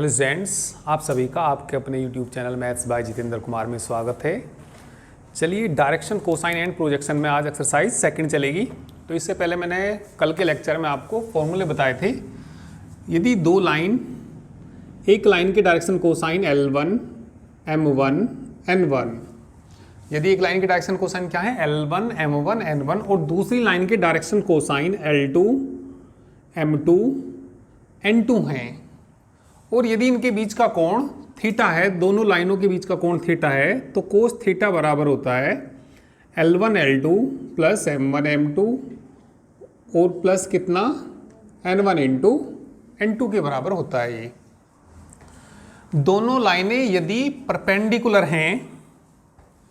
Hello students, आप सभी का आपके अपने YouTube channel maths by Jitendra Kumar में स्वागत है। चलिए, डायरेक्शन, कोसाइन एंड प्रोजेक्शन में आज एक्सरसाइज सेकंड चलेगी। तो इससे पहले मैंने कल के लेक्चर में आपको फॉर्मूले बताए थे। यदि दो लाइन, एक लाइन के direction cosine L1, M1, N1, यदि एक लाइन के डायरेक्शन कोसाइन क्या है L1, M1, N1 और दूसरी लाइन के direction cosine L2, M2, N2 हैं, और यदि इनके बीच का कोण थीटा है, दोनों लाइनों के बीच का कोण थीटा है, तो कोस थीटा बराबर होता है L1 L2 plus M1 M2 और प्लस कितना N1 इंटू N2 के बराबर होता है। ये दोनों लाइनें यदि परपेंडिकुलर हैं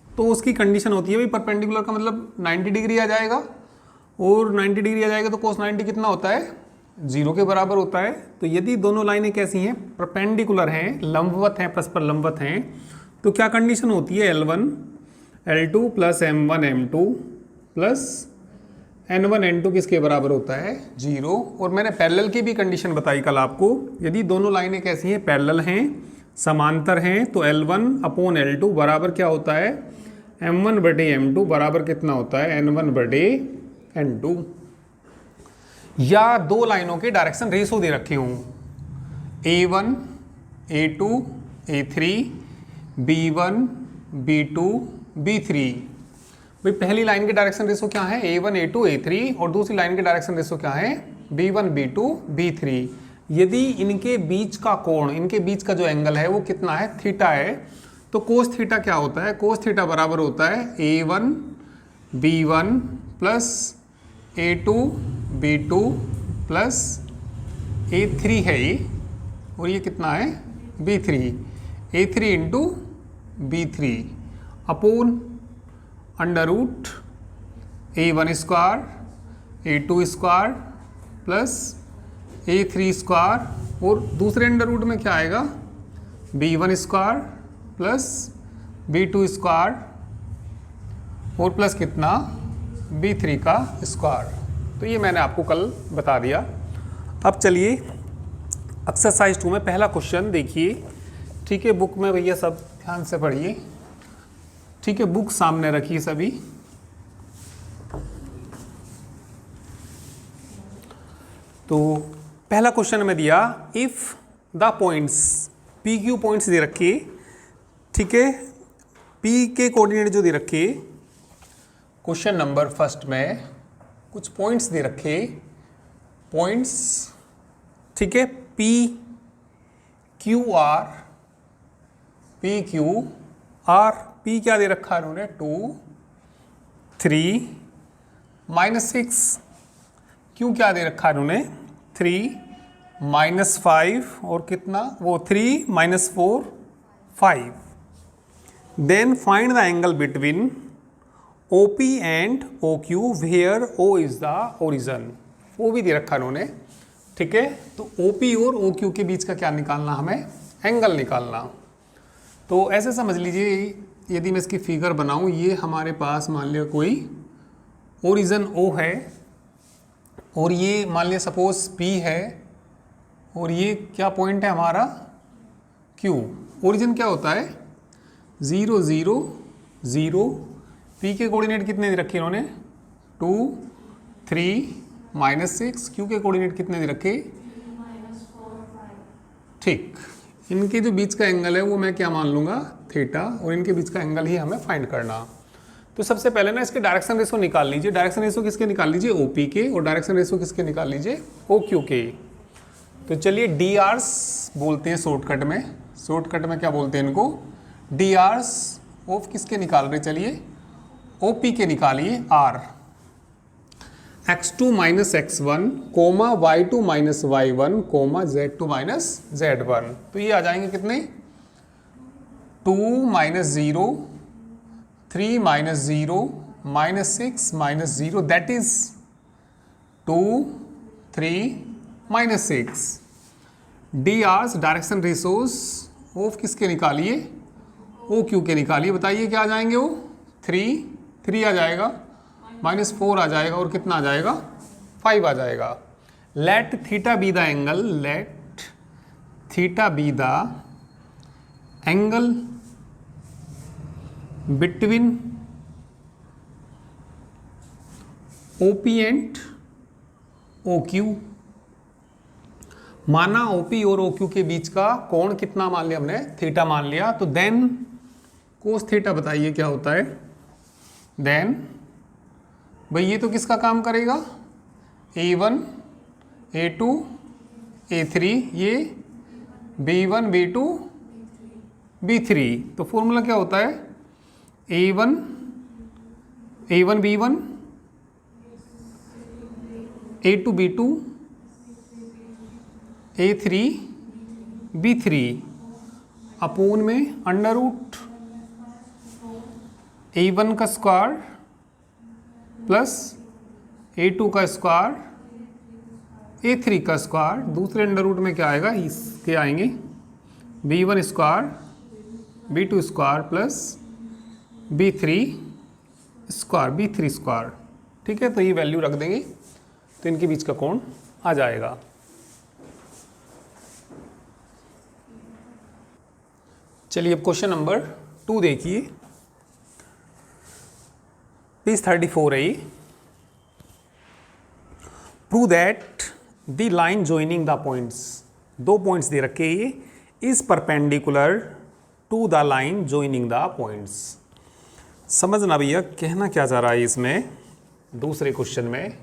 तो उसकी कंडीशन होती है भाई, परपेंडिकुलर का मतलब 90 डिग्री आ जाएगा, और 90 डिग्री आ जाएगा तो कोस 90 कितना होता है, 0 के बराबर होता है। तो यदि दोनों लाइनें कैसी हैं, परपेंडिकुलर हैं, लंबवत हैं, परस्पर लंबवत हैं, तो क्या कंडीशन होती है L1 L2 plus M1 M2 plus N1 N2 किसके बराबर होता है, 0। और मैंने पैरेलल की भी कंडीशन बताई कल आपको। यदि दोनों लाइनें कैसी हैं, पैरेलल हैं, समांतर हैं, तो L1 अपॉन L2 बराबर क्या होता है, M1 बटे M2 बराबर कितना होता है, N1 बटे N2। या दो लाइनों के डायरेक्शन रेशो दे रखे हूं, A1 A2 A3 B1 B2 B3। भाई पहली लाइन के डायरेक्शन रेशो क्या है, A1 A2 A3, और दूसरी लाइन के डायरेक्शन रेशो क्या है, B1 B2 B3। यदि इनके बीच का कोण, इनके बीच का जो एंगल है वो कितना है, थीटा है, तो कोस थीटा क्या होता है, कोस थीटा बराबर होता है A1 B1 plus A2 B2 plus A3 है ये, और ये कितना है B3, A3 into B3 upon under root A1 square A2 square plus A3 square, और दूसरे अंडर रूट में क्या आएगा, B1 square plus B2 square और प्लस कितना B3 का स्क्वायर। तो ये मैंने आपको कल बता दिया। अब चलिए एक्सरसाइज 2 में पहला क्वेश्चन देखिए, ठीक है। बुक में भैया सब ध्यान से पढ़िए, ठीक है, बुक सामने रखिए सभी। तो पहला क्वेश्चन में दिया, if the points PQ points दे रखे, ठीक है, P के कोऑर्डिनेट जो दे रखे, क्वेश्चन नंबर फर्स्ट में कुछ पॉइंट्स दे रखे, पॉइंट्स, ठीक है, P Q R, P Q R, P क्या दे रखा है उन्होंने, 2 3 -6, Q क्या दे रखा है उन्होंने, 3 -5 और कितना वो 3 -4 5। Then find the angle between OP and OQ where O is the origin. वो भी दे रखा उन्होंने, ठीक है। तो OP और OQ के बीच का क्या निकालना, हमें एंगल निकालना। तो ऐसे समझ लीजिए, यदि मैं इसकी फिगर बनाऊं, ये हमारे पास मान लिया कोई ओरिजन O है, और ये मान लिया सपोज P है, और ये क्या पॉइंट है हमारा Q। ओरिजिन क्या होता है, 0 0 0। P के कोऑर्डिनेट कितने दे रखे इन्होंने, 2 3 -6। Q के कोऑर्डिनेट कितने दे रखे, ठीक। इनके जो बीच का एंगल है वो मैं क्या मान लूँगा, थीटा, और इनके बीच का एंगल ही हमें फाइंड करना। तो सबसे पहले ना इसके डायरेक्शन रेशो निकाल लीजिए। डायरेक्शन रेशो किसके निकाल लीजिए, OP के, और डायरेक्शन रेशो किसके निकाल लीजिए, OQ के। तो चलिए DRs बोलते हैं शॉर्टकट में, शॉर्टकट में क्या बोलते हैं इनको, DRs ऑफ किसके निकाल रहे, चलिए OP के निकालिए, R x2 - x1 coma y2 - y1 coma z2 - z1। तो ये आ जाएंगे कितने, 2 - 0 3 - 0 -6 - 0, that is 2 3 -6। DRs direction ratios of किसके निकालिए, OQ के निकालिए। बताइए क्या आ जाएंगे, वो 3 आ जाएगा, -4 आ जाएगा, और कितना आ जाएगा, 5 आ जाएगा। Let theta be the angle, let theta be the angle between OP and OQ। माना OP और OQ के बीच का कोण कितना मान लिया हमने, थीटा मान लिया। तो देन कोस थीटा बताइए क्या होता है। देन भाई ये तो किसका काम करेगा, A1 A2 A3, ये B1 B2 B3। तो फॉर्मूला क्या होता है, A1 B1 A2 B2 A3 B3 upon में अंडर रूट A1 का स्क्वायर प्लस A2 का स्क्वायर A3 का स्क्वायर। दूसरे अंडर रूट में क्या आएगा, इसके आएंगे B1 square B2 square plus B3 square. ठीक है, तो ये वैल्यू रख देंगे तो इनके बीच का कोण आ जाएगा। चलिए अब क्वेश्चन नंबर 2 देखिए, पेज 34 है। Prove that the line joining the points, 2 points दे रखे ये, is perpendicular to the line joining the points. समझना भैया कहना क्या चाह रहा है इसमें। दूसरे क्वेश्चन में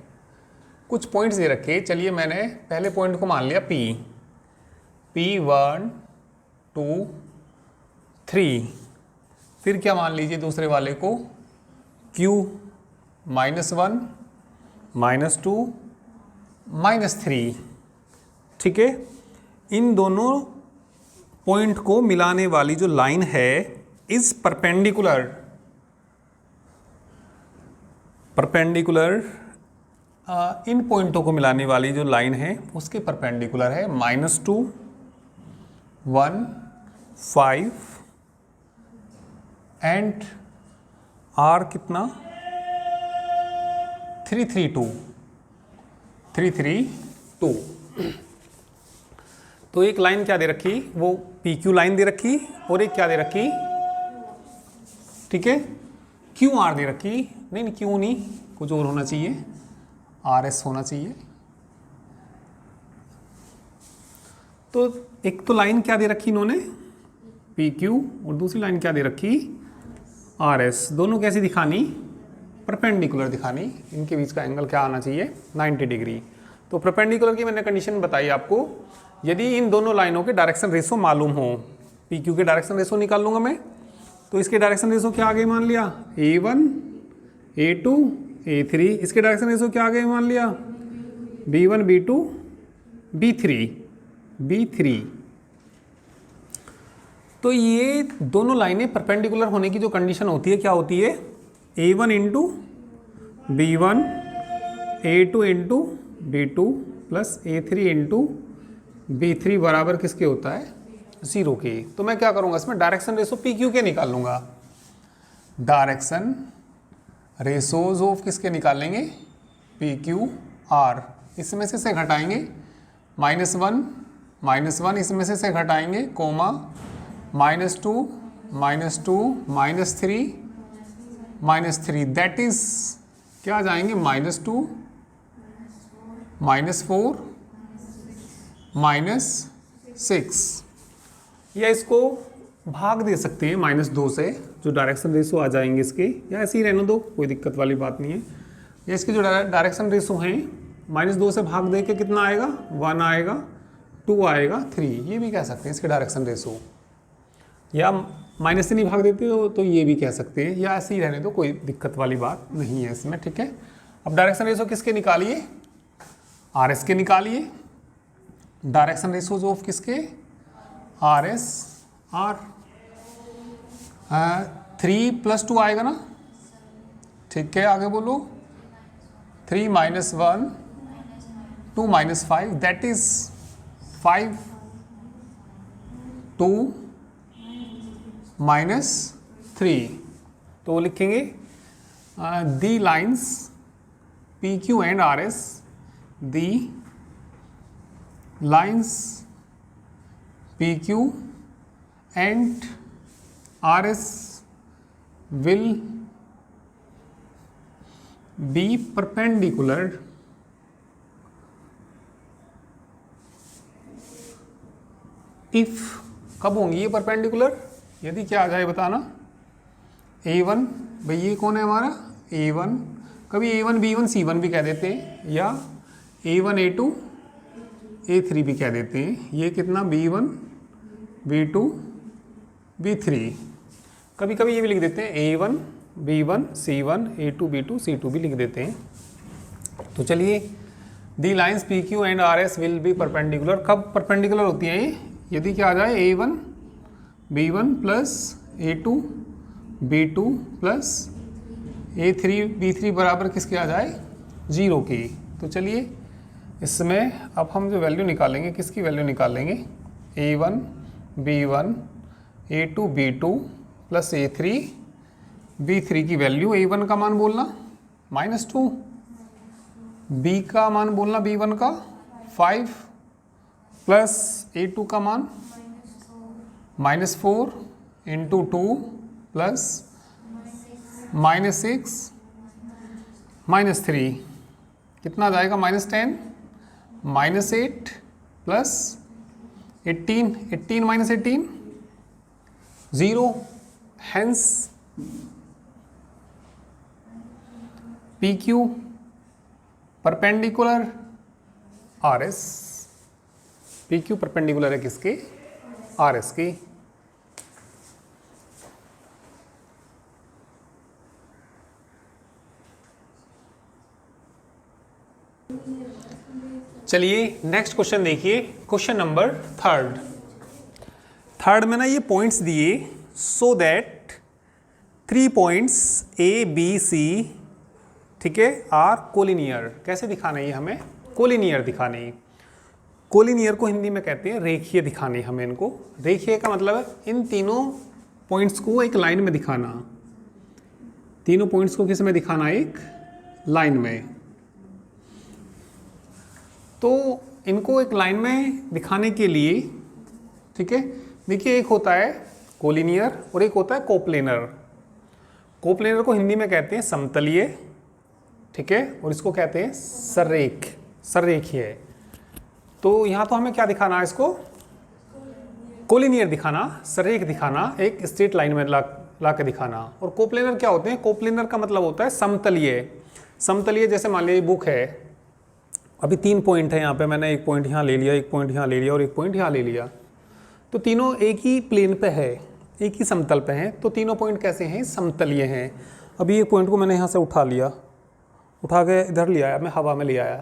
कुछ पॉइंट्स दे रखे, चलिए मैंने पहले पॉइंट को मान लिया P1 2 3, फिर क्या मान लीजिए दूसरे वाले को Q -1 -2 -3। ठीक है, इन दोनों पॉइंट को मिलाने वाली जो लाइन है इज परपेंडिकुलर इन पॉइंटों को मिलाने वाली जो लाइन है उसके परपेंडिकुलर है -2 1 5 एंड R कितना 332। तो एक लाइन क्या दे रखी, वो PQ लाइन दे रखी, और एक क्या दे रखी, ठीक है QR दे रखी। नहीं Q नहीं, कुछ और होना चाहिए, RS होना चाहिए। तो एक तो लाइन क्या दे रखी इन्होंने PQ, और दूसरी लाइन क्या दे रखी RS। दोनों कैसी दिखानी, परपेंडिकुलर दिखानी। इनके बीच का एंगल क्या आना चाहिए, 90 डिग्री। तो परपेंडिकुलर की मैंने कंडीशन बताई आपको, यदि इन दोनों लाइनों के डायरेक्शन रेशो मालूम हो, PQ के डायरेक्शन रेशो निकाल लूँगा मैं, तो इसके डायरेक्शन रेशो क्या आ गए मान लिया A1 A2 A3, इसके डायरेक्शन रेशो क्या आ गए मान लिया B1 B2 B3। तो ये दोनों लाइनें परपेंडिकुलर होने की जो कंडीशन होती है क्या होती है, A1 into B1 A2 into B2 plus A3 into B3 बराबर किसके होता है 0 के। तो मैं क्या करूँगा इसमें डायरेक्शन रेशो PQ के निकाल लूँगा। डायरेक्शन रेशोज ऑफ किसके निकालेंगे PQR, इसमें से घटाएंगे -1 इसमें से घटाएंगे कोमा -2 -3 दैट इज क्या जाएंगे -2 -4 -6, या इसको भाग दे सकते हैं -2 से, जो डायरेक्शन रेशो आ जाएंगे इसके, या ऐसे ही रहने दो, कोई दिक्कत वाली बात नहीं है। या इसके जो डायरेक्शन रेशो हैं -2 से भाग दे के कितना आएगा 1 आएगा 2 आएगा 3, ये भी कह सकते हैं इसके डायरेक्शन रेशो। या माइनस से नहीं भाग देते हो तो ये भी कह सकते हैं, या ऐसे ही रहने दो, कोई दिक्कत वाली बात नहीं है इसमें। ठीक है, अब डायरेक्शन रेशो किसके निकालिए RS के निकालिए। डायरेक्शन रेशोज ऑफ किसके RS R 3 + 2 आएगा ना। ठीक है, आगे बोलो 3 - 1 2 - 5 दैट इज 5 2 -3। तो लिखेंगे the lines PQ and RS, the lines PQ and RS will be perpendicular if, कब होंगी ये परपेंडिकुलर? यदि क्या आ जाए बताना, A1, भाई ये कौन है हमारा A1, कभी A1 B1 C1 भी कह देते हैं, या A1 A2 A3 भी कह देते हैं। ये कितना B1 B2 B3, कभी कभी ये भी लिख देते हैं A1 B1 C1 A2 B2 C2 भी लिख देते हैं। तो चलिए, the lines PQ and RS will be perpendicular, कब परपेंडिकुलर होती हैं ये? यदि क्या आ जाए A1 B1 plus A2 B2 plus A3 B3 बराबर किसके आ जाए? 0 की। तो चलिए इसमें अब हम जो वैल्यू निकालेंगे, किसकी वैल्यू निकालेंगे? A1 B1 A2 B2 plus A3 B3 की वैल्यू। A1 का मान बोलना -2, B का मान बोलना B1 का 5 प्लस A2 का मान -4 इंटू 2 प्लस -6 -3, कितना आ जाएगा? -10 -8 plus 18, 18 minus 18 0, hence PQ perpendicular RS, PQ perpendicular है किसके? RS की। चलिए नेक्स्ट क्वेश्चन देखिए, क्वेश्चन नंबर थर्ड में ना ये पॉइंट्स दिए, so that 3 points A B C, ठीक है, आर कोलिनियर। कैसे दिखाना है ये हमें? कोलिनियर दिखाने है। कोलिनियर को हिंदी में कहते हैं रेखीय दिखाने, हमें इनको। रेखीय का मतलब है इन तीनों पॉइंट्स को एक लाइन में दिखाना, तीनों पॉइंट्स को किस में दिखाना? एक लाइन में। तो इनको एक लाइन में दिखाने के लिए, ठीक है, देखिए एक होता है कोलिनियर और एक होता है कोप्लेनर। कोप्लेनर को हिंदी में कहते हैं समतलीय, ठीक है, और इसको कहते हैं सररेखीय। तो यहाँ तो हमें क्या दिखाना है? इसको कोलिनियर दिखाना, सररेख दिखाना, एक स्ट्रेट लाइन में ला के दिखाना। और कोप्लेनर क्या होते हैं? कोप्लेनर का मतलब होता है समतलीय। समतलीय जैसे मान लीजिए बुक है, अभी 3 पॉइंट है यहाँ पे, मैंने एक पॉइंट यहाँ ले लिया, एक पॉइंट यहाँ ले लिया और एक पॉइंट यहाँ ले लिया, तो तीनों एक ही प्लेन पे है, एक ही समतल पे हैं। तो तीनों पॉइंट कैसे हैं? समतलीय हैं। अभी एक पॉइंट को मैंने यहाँ से उठा लिया, उठा के इधर ले आया, मैं हवा में ले आया,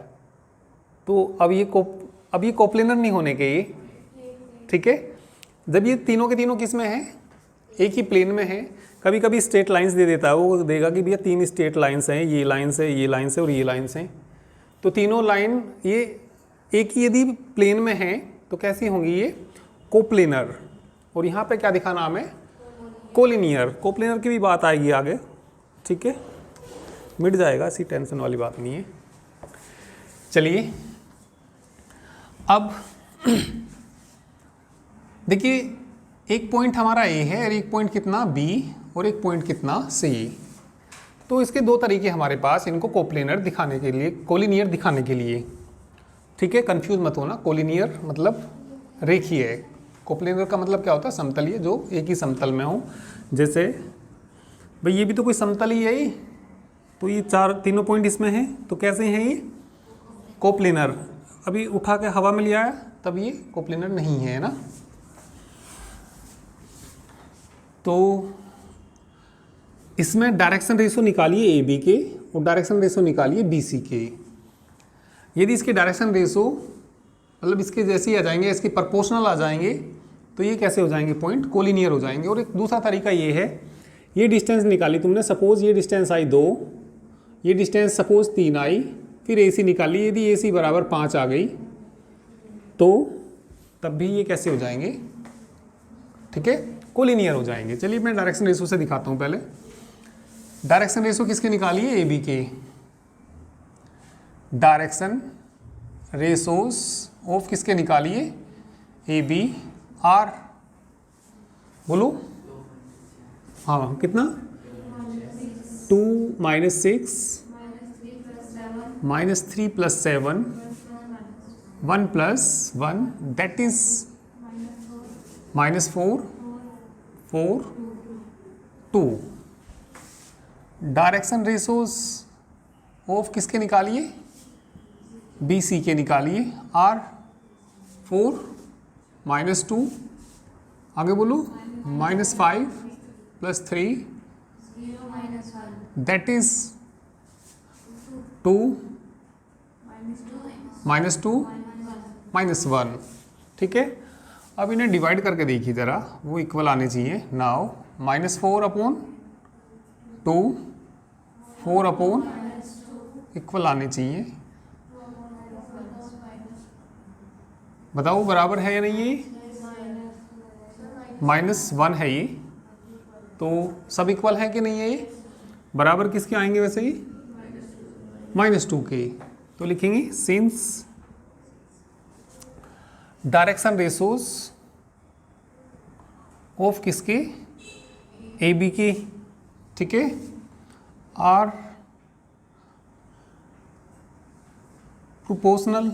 तो अब ये कोप्लेनर नहीं होने के ये, ठीक है। जब ये तीनों के तीनों किस में हैं? एक ही प्लेन में हैं। कभी कभी स्ट्रेट लाइंस दे देता है, वो देगा कि भैया 3 स्ट्रेट लाइंस हैं, ये लाइंस है, ये लाइंस है और ये लाइंस हैं। तो तीनों लाइन ये एक ही यदि प्लेन में हैं तो कैसी होंगी? ये कोप्लेनर। और यहाँ पे क्या दिखाना हमें? कोलिनियर। कोप्लेनर की भी बात आएगी आगे, ठीक है, मिट जाएगा, ऐसी टेंशन वाली बात नहीं है। चलिए अब देखिए, एक पॉइंट हमारा A है और एक पॉइंट कितना B और एक पॉइंट कितना C। तो इसके 2 तरीके हमारे पास इनको कोप्लेनर दिखाने के लिए, कोलिनियर दिखाने के लिए, ठीक है, कंफ्यूज मत होना। कोलिनियर मतलब रेखीय, कोप्लेनर का मतलब क्या होता है? समतलीय, जो एक ही समतल में हो। जैसे भाई ये भी तो कोई समतल ही है ये, तो ये तीनों पॉइंट इसमें हैं, तो कैसे हैं ये? कोप्लेनर। अभी उठा के हवा में ले आया तब ये कोप्लेनर नहीं है ना। तो इसमें डायरेक्शन रेशो निकालिए AB के और डायरेक्शन रेशो निकालिए BC के। यदि इसके डायरेक्शन रेशो मतलब इसके जैसे ही आ जाएंगे, इसके प्रोपोर्शनल आ जाएंगे, तो ये कैसे हो जाएंगे? पॉइंट कोलिनियर हो जाएंगे। और एक दूसरा तरीका ये है, ये डिस्टेंस निकाली तुमने, सपोज ये डिस्टेंस आई 2, ये डिस्टेंस सपोज 3 आई, फिर AC निकाली, यदि AC बराबर 5 आ गई तो तब भी ये कैसे हो जाएंगे? ठीक है, कोलिनियर हो जाएंगे। चलिए मैं डायरेक्शन रेशो से दिखाता हूँ। पहले डायरेक्शन रेशो किसके निकालिए? AB के। डायरेक्शन रेशोस ऑफ किसके निकालिए? AB आर बोलो, हाँ कितना, 2 minus 6 minus 3 plus 7 1 plus 1 that is minus 4 4 2। Direction ratios of किसके निकालिए, बी सी के निकालिए। आर 4 माइनस 2, आगे बोलो minus 5 plus 3 that is 2 minus 2 minus 1। ठीक है, अब इन्हें डिवाइड करके देखिए ज़रा, वो इक्वल आने चाहिए। Now minus 4 upon 2 4 upon equal आने चाहिए। बताओ बराबर है या नहीं, ये माइनस 1 है ये, तो सब इक्वल है कि नहीं है ये, बराबर किसके आएंगे वैसे ही, माइनस 2 के। तो लिखेंगे सिंस डायरेक्शन रेशोज ऑफ किसके, ए बी के, ठीक है, are proportional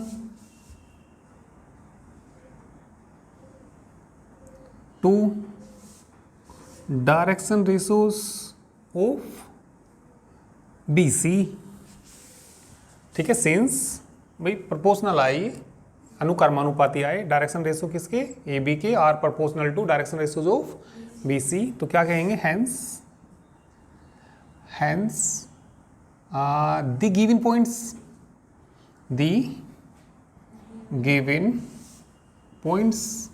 to direction ratios of B C. ठीक है, सिंस भाई प्रोपोर्शनल आई, अनुक्रमानुपाती आए, डायरेक्शन रेशो किसके, ए बी के, are proportional to direction ratios of B C, तो क्या कहेंगे, hence the given points, the given points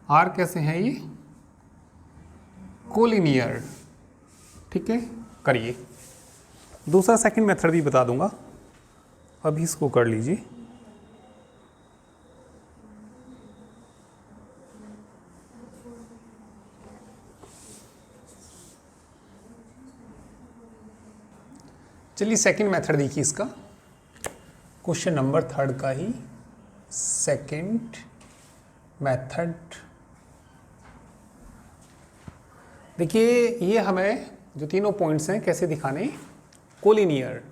are कैसे हैं ये, कोलिनियर। ठीक है, करिए। दूसरा सेकंड मेथड भी बता दूंगा, अभी इसको कर लीजिए। चलिए सेकंड मेथड देखिए इसका, क्वेश्चन नंबर 3 का ही सेकंड मेथड। देखिए ये हमें जो तीनों पॉइंट्स हैं कैसे दिखाने, कोलिनियर।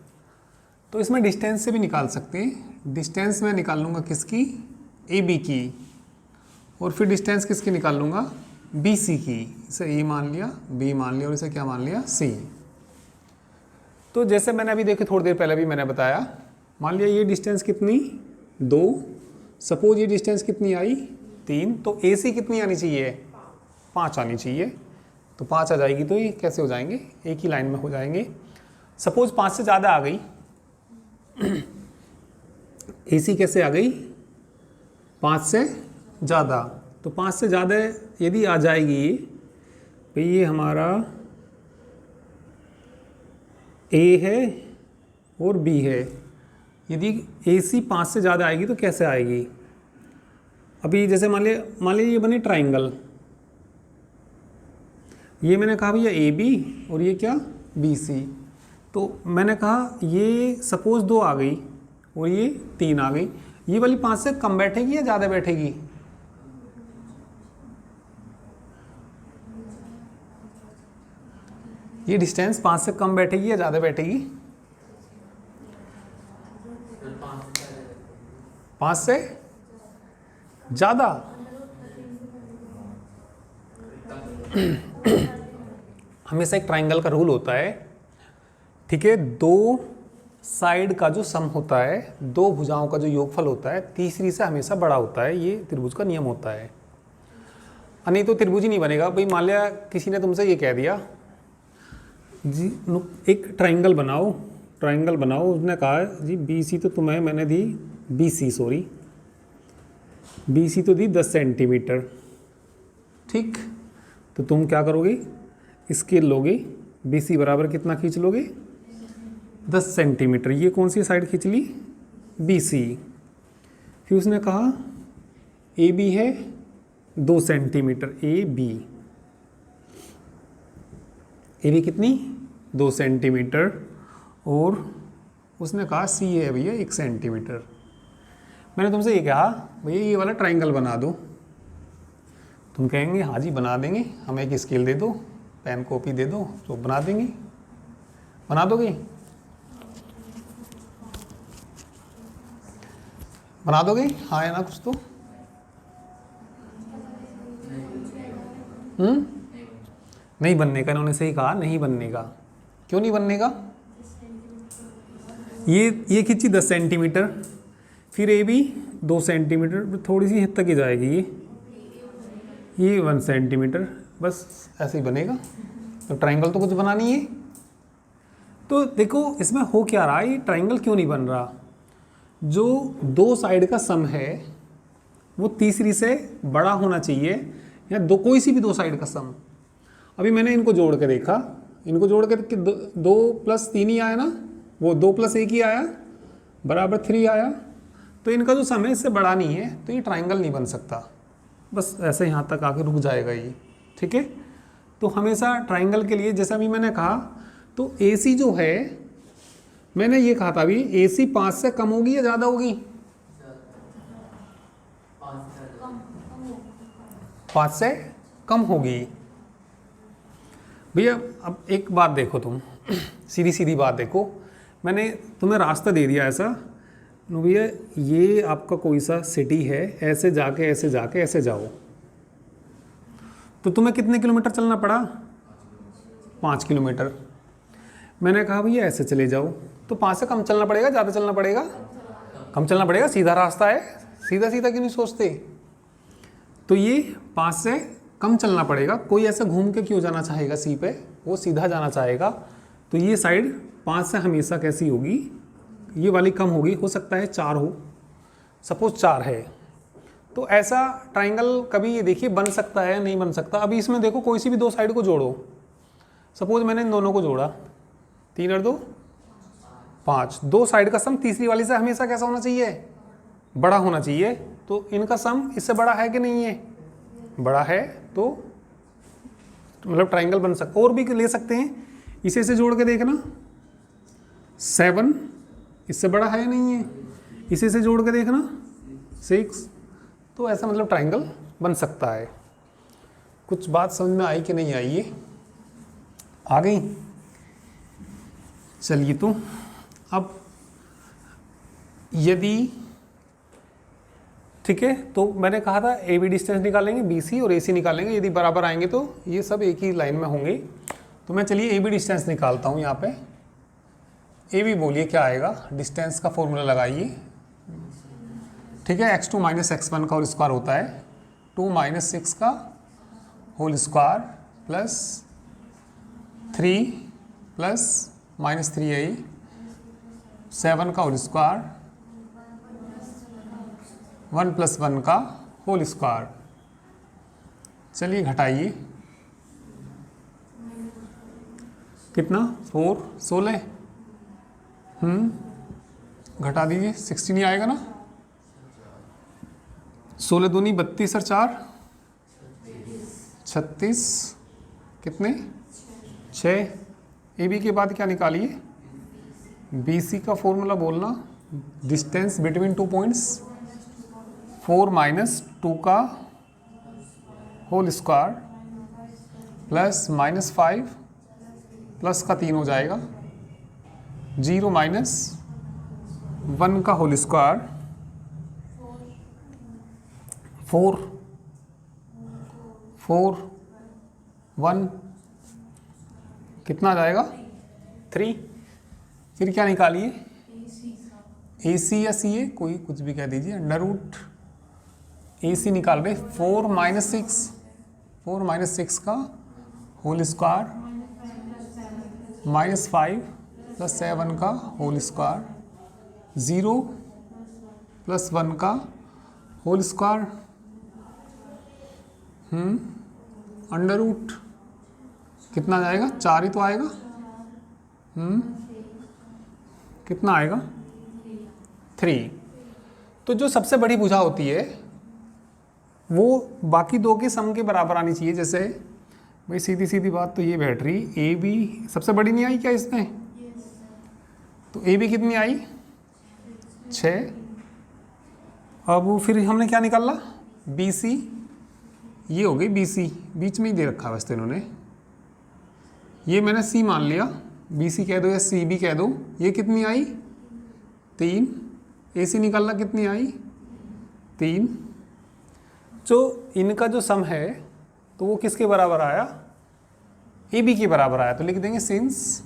तो इसमें डिस्टेंस से भी निकाल सकते हैं। डिस्टेंस मैं निकाल लूँगा किसकी, ए बी की, और फिर डिस्टेंस किसकी निकाल लूँगा, बी सी की। इसे ए मान लिया, बी मान लिया, और इसे क्या मान लिया, सी। तो जैसे मैंने अभी देखे थोड़ी देर पहले भी मैंने बताया, मान लिया ये डिस्टेंस कितनी 2, सपोज ये डिस्टेंस कितनी आई 3, तो ए सी कितनी आनी चाहिए, 5 आनी चाहिए। तो 5 आ जाएगी, तो ये कैसे हो जाएंगे, एक ही लाइन में हो जाएंगे। सपोज 5 से ज़्यादा आ गई, ए सी कैसे आ गई, 5 से ज़्यादा। तो 5 से ज़्यादा यदि आ जाएगी, तो ये हमारा ए है और बी है। यदि ए सी 5 से ज़्यादा आएगी तो कैसे आएगी, अभी जैसे मान लिया ये बने ट्राइंगल, ये मैंने कहा भैया ए बी और ये क्या बी सी। तो मैंने कहा ये सपोज 2 आ गई और ये 3 आ गई, ये वाली 5 से कम बैठेगी या ज़्यादा बैठेगी, ये डिस्टेंस 5 से कम बैठेगी या ज़्यादा बैठेगी, 5 से ज़्यादा। हमेशा एक ट्राइंगल का रूल होता है, ठीक है, 2 साइड का जो सम होता है, 2 भुजाओं का जो योगफल होता है, तीसरी से हमेशा बड़ा होता है। ये त्रिभुज का नियम होता है, नहीं तो त्रिभुज ही नहीं बनेगा। भाई मान लिया किसी ने तुमसे ये कह दिया जी एक ट्राइंगल बनाओ, उसने कहा जी बी सी तो तुम्हें मैंने दी बी सी तो दी 10 सेंटीमीटर, ठीक। तो तुम क्या करोगे, स्केल लोगे, बी सी बराबर कितना खींच लोगे, 10 सेंटीमीटर। ये कौन सी साइड खींच ली, बी सी। फिर उसने कहा ए बी है 2 सेंटीमीटर, ए बी कितनी 2 सेंटीमीटर, और उसने कहा सी है भैया 1 सेंटीमीटर। मैंने तुमसे ये कहा भैया ये वाला ट्राइंगल बना दो, तुम कहेंगे हाँ जी बना देंगे, हमें एक स्केल दे दो, पेन कॉपी दे दो, तो बना देंगे। बना दोगे? बना दोगे हाँ या ना कुछ तो? नहीं बनने का, इन्होंने सही कहा, नहीं बनने का। क्यों नहीं बनने का? ये खिंची 10 सेंटीमीटर, फिर ये भी 2 सेंटीमीटर, थोड़ी सी हद तक ही जाएगी ये 1 सेंटीमीटर, बस ऐसे ही बनेगा। तो ट्रायंगल तो कुछ बना नहीं है। तो देखो इसमें हो क्या रहा है, ये ट्रायंगल क्यों नहीं बन रहा? जो दो साइड का सम है वो तीसरी से बड़ा होना चाहिए, या दो कोई सी भी दो साइड का सम। अभी मैंने इनको जोड़ के देखा, इनको जोड़ के 2 + 3 ही आया ना, वो 2 + 1 ही आया बराबर 3 आया। तो इनका जो सम है इससे बड़ा नहीं है, तो ये ट्रायंगल नहीं बन सकता। बस ऐसे यहाँ तक आके रुक जाएगा ये, ठीक है। तो हमेशा ट्रायंगल के लिए, जैसा अभी मैंने कहा, तो AC जो है, मैंने ये कहा था अभी, AC 5 से कम होगी या ज़्यादा होगी? 5 से कम होगी। भैया अब एक बात देखो तुम, सीधी सीधी बात देखो, मैंने तुम्हें रास्ता दे दिया ऐसा, भैया ये आपका कोई सा सिटी है, ऐसे जाके ऐसे जाके ऐसे जाओ, तो तुम्हें कितने किलोमीटर चलना पड़ा? 5 किलोमीटर। मैंने कहा भैया ऐसे चले जाओ, तो 5 से कम चलना पड़ेगा, ज़्यादा चलना पड़ेगा? कम चलना पड़ेगा, सीधा रास्ता है, सीधा सीधा क्यों नहीं सोचते? तो ये 5 से कम चलना पड़ेगा। कोई ऐसे घूम के क्यों जाना चाहेगा सी पे, वो सीधा जाना चाहेगा। तो ये साइड 5 से हमेशा कैसी होगी, ये वाली कम होगी। हो सकता है 4 हो, सपोज 4 है, तो ऐसा ट्रायंगल कभी ये देखिए बन सकता है, नहीं बन सकता। अभी इसमें देखो कोई सी भी दो साइड को जोड़ो, सपोज मैंने इन दोनों को जोड़ा, 3 और 2 5, दो साइड का सम तीसरी वाली से हमेशा कैसा होना चाहिए? बड़ा होना चाहिए। तो इनका सम इससे बड़ा है कि नहीं है? बड़ा है, तो मतलब ट्रायंगल बन सकता। और भी ले सकते हैं, इसे से जोड़ के देखना, 7 इससे बड़ा है या नहीं है? इसे से जोड़ के देखना 6, तो ऐसा मतलब ट्रायंगल बन सकता है। कुछ बात समझ में आई कि नहीं आई? ये आ गई? चलिए, तो अब यदि ठीक है, तो मैंने कहा था AB डिस्टेंस निकालेंगे, BC और AC निकालेंगे, यदि बराबर आएंगे तो ये सब एक ही लाइन में होंगे। तो मैं चलिए AB डिस्टेंस निकालता हूँ। यहाँ पे AB बोलिए क्या आएगा, डिस्टेंस का फॉर्मूला लगाइए, ठीक है। x2 - x1 का होल स्क्वायर होता है 2 - 6 का whole square plus 3 plus -3i 7 का होल स्क्वायर 1 + 1 का होल स्क्वायर। चलिए घटाइए, कितना 4 16, घटा दीजिए 16 ही आएगा ना। 16 दूनी 32 और 4 36, कितने 6। AB के बाद क्या निकालिए, BC का फॉर्मूला बोलना, डिस्टेंस बिटवीन 2 पॉइंट्स 4 - 2 का होल स्क्वायर प्लस -5 प्लस का 3 हो जाएगा, 0 - 1 का होल स्क्वायर 4 1 कितना आ जाएगा 3। फिर क्या निकालिए, AC या CA, कोई कुछ भी कह दीजिए, √ AC निकाल रहे 4 - 6 का होल स्क्वायर -5 + 7 का होल स्क्वायर 0 + 1 का होल स्क्वायर √ कितना जाएगा, 4 ही तो आएगा। कितना आएगा 3। तो जो सबसे बड़ी भुजा होती है वो बाकी दो के सम के बराबर आनी चाहिए। जैसे भाई सीधी सीधी बात, तो ये बैटरी AB सबसे बड़ी नहीं आई क्या इसमें? तो AB कितनी आई 6। अब फिर हमने क्या निकाला, BC, ये हो गई बी सी, बीच में ही दे रखा है वैसे इन्होंने, ये मैंने सी मान लिया, बी सी कह दो या सी बी कह दो। ये कितनी आई 3, ए सी निकालना कितनी आई 3। जो इनका जो सम है तो वो किसके बराबर आया, ए बी के बराबर आया। तो लिख देंगे सिंस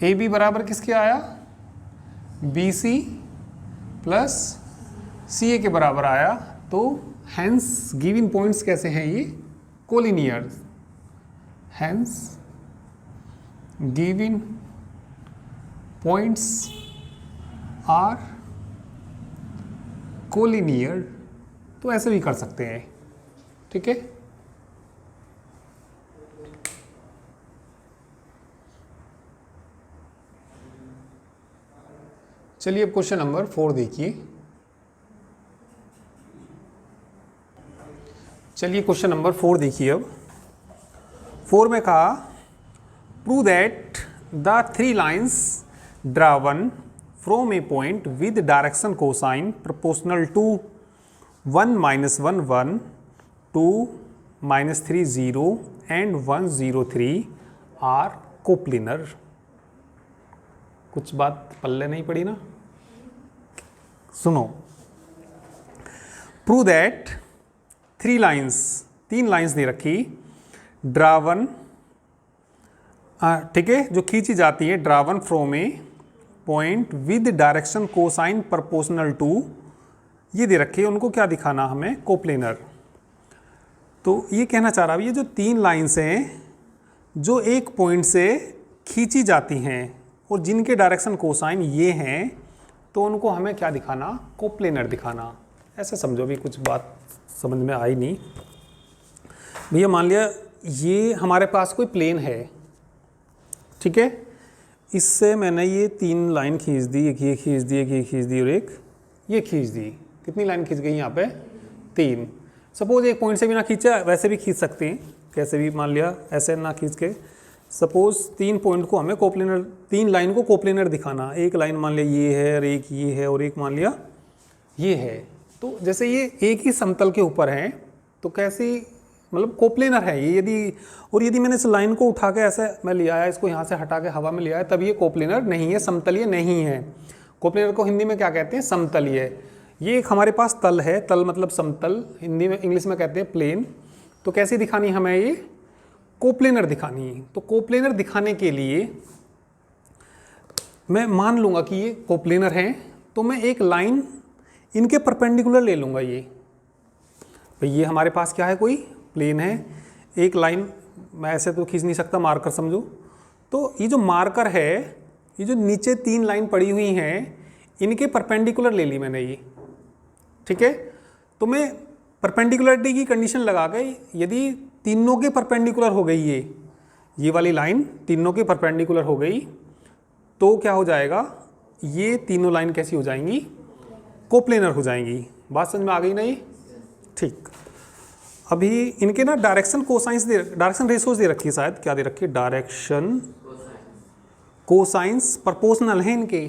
ए बी बराबर किसके आया, बी सी प्लस सी ए के बराबर आया। तो हैंस गिवन पॉइंट्स कैसे हैं ये, collinear. Hence given points are collinear. तो ऐसे भी कर सकते हैं, ठीक है। चलिए अब क्वेश्चन नंबर 4 देखिए। चलिए क्वेश्चन नंबर 4 देखिए। अब 4 में कहा prove that the 3 lines drawn from a point with direction cosine proportional to 1 -1 1 2 -3 0 and 1 0 3 are coplanar. कुछ बात पल्ले नहीं पड़ी ना, सुनो। प्रूव दैट 3 लाइन्स, 3 लाइन्स दे रखी, ड्रावन, ठीक है, जो खींची जाती है, drawn from a point with direction cosine proportional to, ये दे रखी है, उनको क्या दिखाना हमें, कोप्लेनर। तो ये कहना चाह रहा है ये जो 3 लाइन्स हैं जो एक पॉइंट से खींची जाती हैं और जिनके डायरेक्शन कोसाइन ये हैं, तो उनको हमें क्या दिखाना, कोप्लेनर दिखाना। ऐसे समझो, भी कुछ बात समझ में आई नहीं भैया। मान लिया ये हमारे पास कोई प्लेन है, ठीक है, इससे मैंने ये 3 लाइन खींच दी, एक ये खींच दी, एक ये खींच दी और एक ये खींच दी। कितनी लाइन खींच गई यहाँ पे, 3। सपोज एक पॉइंट से भी ना खींचा, वैसे भी खींच सकते हैं, कैसे भी, मान लिया ऐसे ना खींच के। सपोज 3 पॉइंट को हमें कोप्लेनर, 3 लाइन को कोप्लेनर दिखाना। एक लाइन मान लिया ये है और एक ये है और एक मान लिया ये है। तो जैसे ये एक ही समतल के ऊपर हैं, तो कैसी, मतलब कोप्लेनर है ये। यदि मैंने इस लाइन को उठा के ऐसे मैं ले आया, इसको यहाँ से हटा के हवा में ले आया, तब ये कोप्लेनर नहीं है, समतलीय नहीं है। कोप्लेनर को हिंदी में क्या कहते हैं, समतलीय। ये एक हमारे पास तल है, तल मतलब समतल, हिंदी में, इंग्लिश में कहते हैं प्लेन। तो कैसी दिखानी हमें, ये कोप्लेनर दिखानी है। तो कोप्लेनर दिखाने के लिए मैं मान लूँगा कि ये कोप्लेनर हैं, तो मैं एक लाइन इनके परपेंडिकुलर ले लूँगा। ये भाई ये हमारे पास क्या है, कोई प्लेन है, एक लाइन मैं ऐसे तो खींच नहीं सकता, मार्कर समझो। तो ये जो मार्कर है, ये जो नीचे 3 लाइन पड़ी हुई हैं, इनके परपेंडिकुलर ले ली मैंने ये, ठीक है। तो मैं परपेंडिकुलरिटी की कंडीशन लगा के, यदि तीनों के परपेंडिकुलर हो गई ये वाली लाइन तीनों के परपेंडिकुलर हो गई, तो क्या हो जाएगा, ये तीनों लाइन कैसी हो जाएंगी, कोप्लेनर हो जाएंगी। बात समझ में आ गई नहीं, ठीक। अभी इनके ना डायरेक्शन कोसाइंस डायरेक्शन रेशोज दे रखी है, शायद क्या दे रखी है, डायरेक्शन कोसाइंस प्रोपोर्शनल है इनके।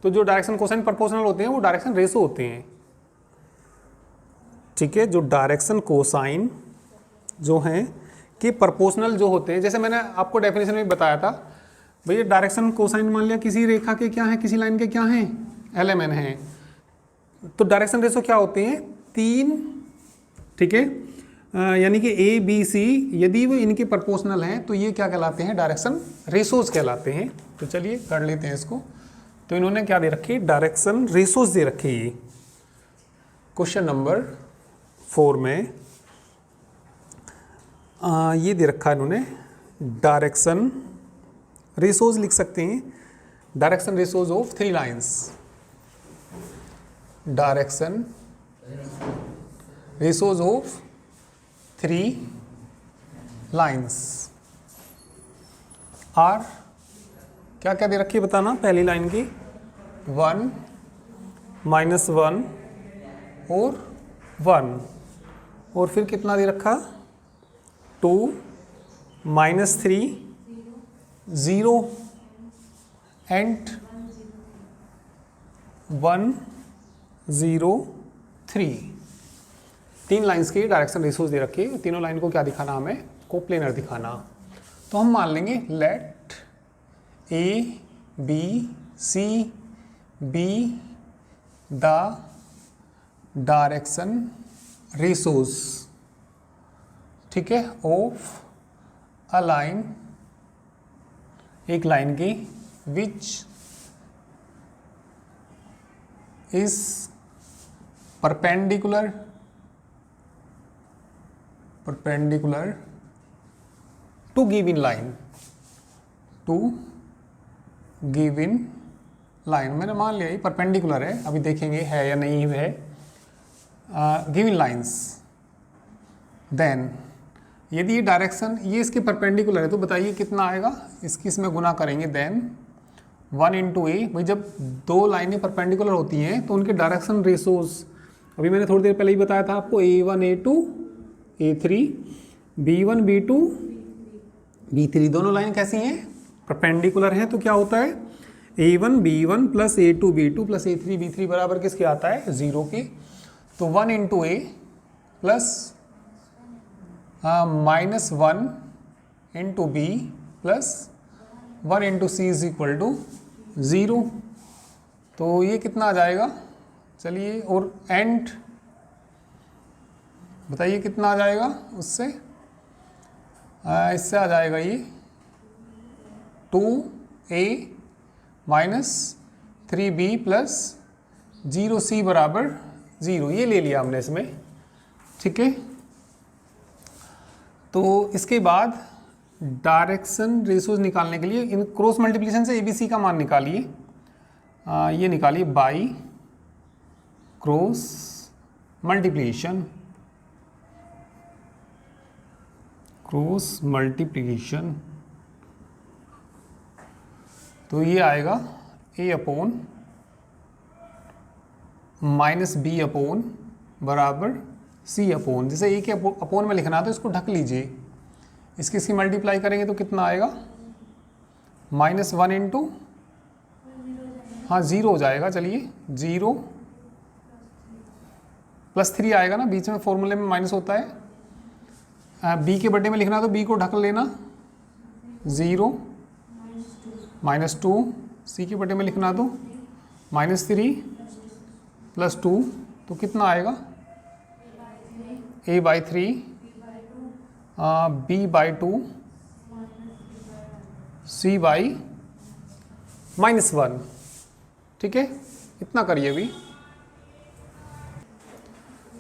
तो जो डायरेक्शन कोसाइन प्रोपोर्शनल होते हैं वो डायरेक्शन रेशो होते हैं, ठीक है। जो डायरेक्शन कोसाइन जो हैं कि प्रोपोर्शनल जो होते हैं, जैसे मैंने आपको डेफिनेशन में बताया था भैया, डायरेक्शन कोसाइन मान लिया किसी रेखा के क्या है, किसी लाइन के क्या हैं, LMN हैं। तो डायरेक्शन रेशो क्या होते हैं, 3, ठीक है, यानी कि ABC, यदि वो इनके प्रोपोर्शनल हैं तो ये क्या कहलाते हैं, डायरेक्शन रेशोज कहलाते हैं। तो चलिए कर लेते हैं इसको। तो इन्होंने क्या दे रखी, डायरेक्शन रेशोज दे रखी है। क्वेश्चन नंबर 4 में ये दे रखा है इन्होंने, डायरेक्शन रेशोज लिख सकते हैं, direction ratios of 3 lines, direction ratios of 3 lines are, क्या क्या दे रखी है बताना। पहली लाइन की 1 -1 और 1, और फिर कितना दे रखा, 2 -3 0 एंड 1 0 3। 3 लाइंस की डायरेक्शन रेशोज दे रखी है, तीनों लाइन को क्या दिखाना हमें, कोप्लेनर दिखाना। तो हम मान लेंगे let A B C be the direction ratios, ठीक है, ऑफ अ लाइन, एक लाइन की, which is perpendicular to given line, मैंने मान लिया ये परपेंडिकुलर है, अभी देखेंगे है या नहीं है, गिवन लाइंस। देन यदि ये डायरेक्शन ये इसके परपेंडिकुलर है तो बताइए कितना आएगा, इसकी इसमें गुना करेंगे, देन 1 इंटू ए। भाई जब दो लाइनें परपेंडिकुलर होती हैं तो उनके डायरेक्शन रेशोज, अभी मैंने थोड़ी देर पहले ही बताया था आपको, A1 A2 A3 B1 B2 B3, दोनों लाइन कैसी हैं, परपेंडिकुलर हैं। तो क्या होता है, A1 B1 plus A2 B2 plus A3 B3 बराबर किसके आता है, 0 के। तो 1 into A plus -1 into B plus 1 into C is equal to 0। तो ये कितना आ जाएगा, चलिए, और एंड बताइए कितना आ जाएगा उससे, इससे आ जाएगा ये 2a minus 3b plus 0c बराबर 0, ये ले लिया हमने इसमें, ठीक है। तो इसके बाद डायरेक्शन रेशोज निकालने के लिए इन क्रॉस मल्टीप्लिकेशन से ABC का मान निकालिए, ये निकालिए बाई क्रॉस मल्टीप्लिकेशन, तो ये आएगा A upon minus B upon बराबर C अपॉन, जैसे A के अपॉन में लिखना है तो इसको ढक लीजिए, इसकी मल्टीप्लाई करेंगे तो कितना आएगा, -1 इंटू, हाँ 0 हो जाएगा, चलिए 0 प्लस 3 आएगा ना, बीच में फॉर्मूले में माइनस होता है, B के बटे में लिखना तो B को ढक लेना, 0 -2, C के बटे में लिखना तो -3 प्लस 2, तो कितना आएगा, A/3 B/2 C/-1, ठीक है। इतना करिए अभी,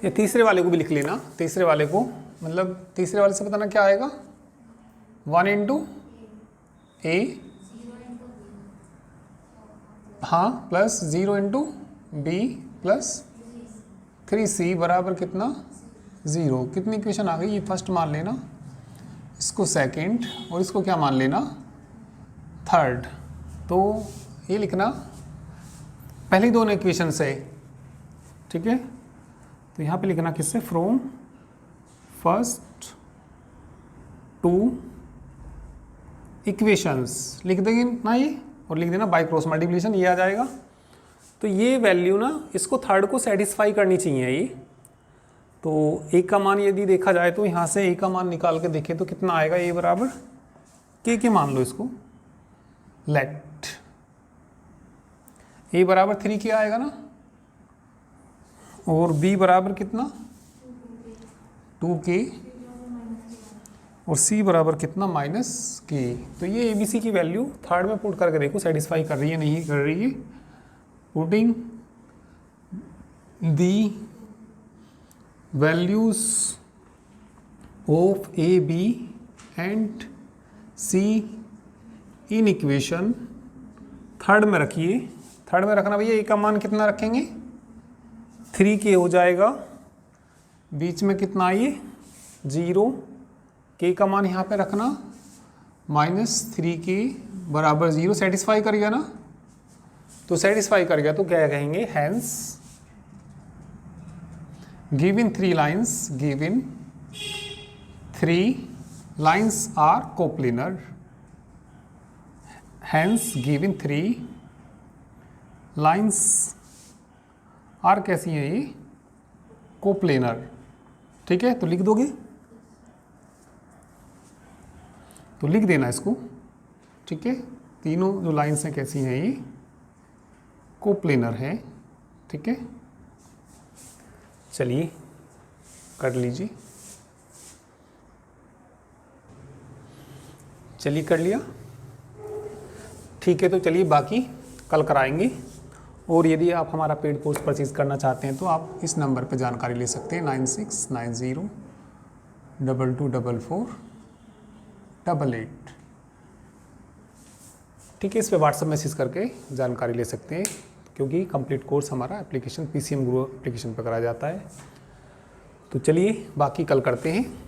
ये तीसरे वाले को भी लिख लेना, तीसरे वाले को मतलब तीसरे वाले से बताना क्या आएगा, 1 इंटू ए, हाँ, plus 0 into B plus 3c बराबर कितना, 0। कितनी इक्वेशन आ गई, ये फर्स्ट मान लेना, इसको सेकंड, और इसको क्या मान लेना, थर्ड। तो ये लिखना पहली दोनों इक्वेशन से, ठीक है। तो यहाँ पे लिखना किससे, फ्रॉम फर्स्ट टू इक्वेशंस लिख देंगे ना ये, और लिख देना बाय क्रॉस मल्टीप्लिकेशन, ये आ जाएगा। तो ये वैल्यू ना इसको थर्ड को सेटिस्फाई करनी चाहिए ये। तो ए का मान यदि देखा जाए तो यहाँ से ए का मान निकाल के देखें तो कितना आएगा, ए बराबर के मान लो इसको, लेट ए बराबर 3 के आएगा ना, और बी बराबर कितना, 2k, और सी बराबर कितना, -k। तो ये ABC की वैल्यू थर्ड में पुट करके देखो सेटिस्फाई कर रही है नहीं कर रही है। Putting the values of A, B and C in equation, third में रखिए, थर्ड में रखना भैया, A का मान कितना रखेंगे, 3k हो जाएगा, बीच में कितना आइए 0, k का मान यहाँ पे रखना -3k बराबर 0, सेटिस्फाई कर गया ना, तो सेटिस्फाई कर गया तो क्या कहेंगे, hence given 3 lines are coplanar, hence given 3 lines are कैसी हैं ये, coplanar, ठीक है, तो लिख दोगे, तो लिख देना इसको। ठीक है, तीनों जो लाइन्स हैं कैसी हैं, ये कोप्लेनर है। ठीक है, चलिए कर लीजिए। चलिए कर लिया। ठीक है, तो चलिए बाकी कल कराएंगे। और यदि आप हमारा पेड कोर्स परचेज करना चाहते हैं तो आप इस नंबर पर जानकारी ले सकते हैं, 9690224488। ठीक है, इस पर व्हाट्सएप मैसेज करके जानकारी ले सकते हैं, क्योंकि कंप्लीट कोर्स हमारा एप्लीकेशन PCM गुरु एप्लीकेशन पर कराया जाता है। तो चलिए बाकी कल करते हैं।